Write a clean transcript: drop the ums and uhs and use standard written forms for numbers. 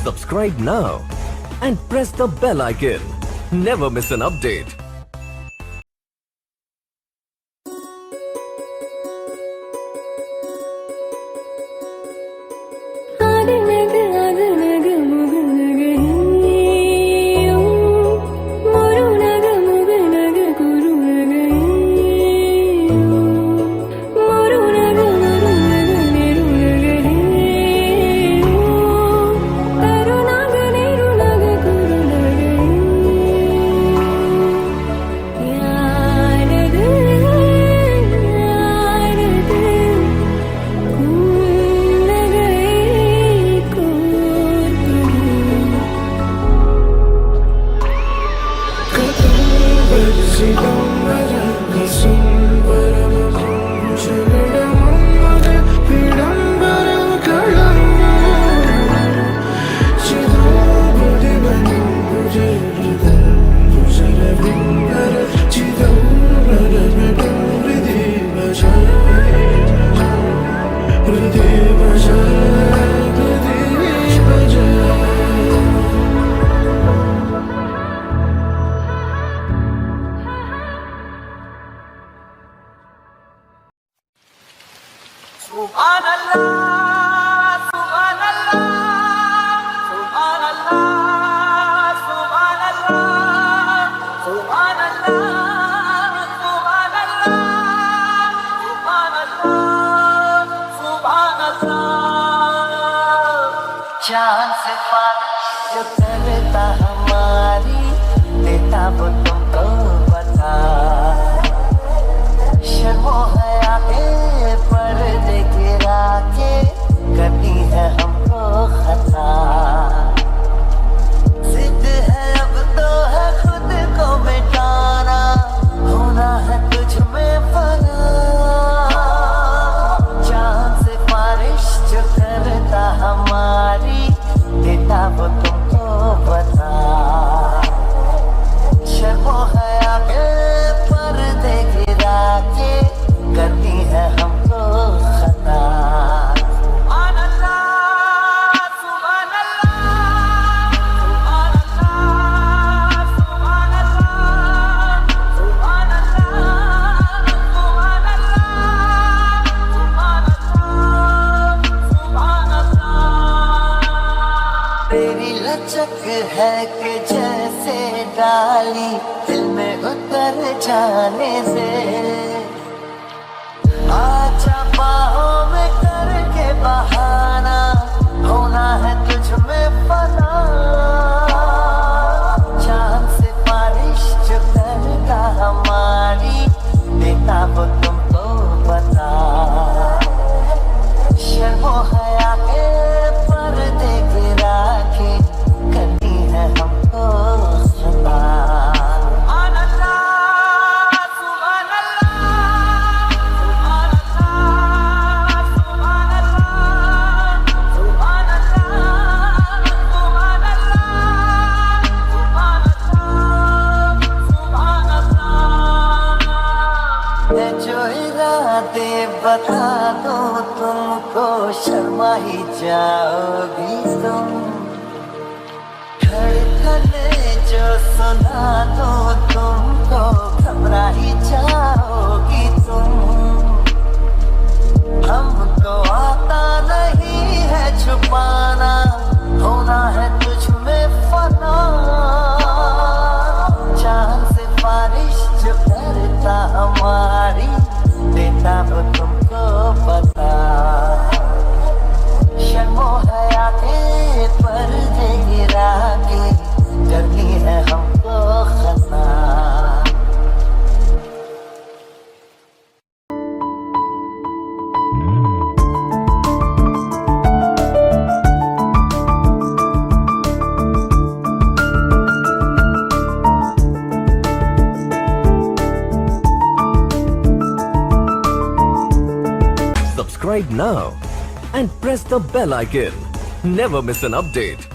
Subscribe now and press the bell icon. Never miss an update. चांद से बारिश जो करता हमारी देता वो तुमको बता शर्मो हया के पर्दे गिरा के करनी है हमको खता जिद है अब तो है खुद को मिटाना होना है तुझ में फना चांद से बारिश जो करता हमारी देता वो तुमको बता शर्मो हया के पर्दे गिरा के करनी है हमको खता तेरी लचक है कि जैसे डाली दिल में उतर जाने से आजा बाहों में करके बहाना होना है तुझ में फना चांद से बारिश जो करता हमारी देता वो तुमको बता शर्मो हया के पर्दे गिरा के करनी है हमको खता जो इरादे बता दो तुमको शर्मा ही जाओगी तुम धड़कने जो सुना दो तुमको घबरा ही जाओगी तुम हमको आता नहीं है छुपाना होना है तुझ में फना चांद से बारिश जो करता हमारी देता वो तुमको बता शर्मो हया के पर्दे गिरा के करनी है हमको खता Subscribe now and press the bell icon. Never miss an update.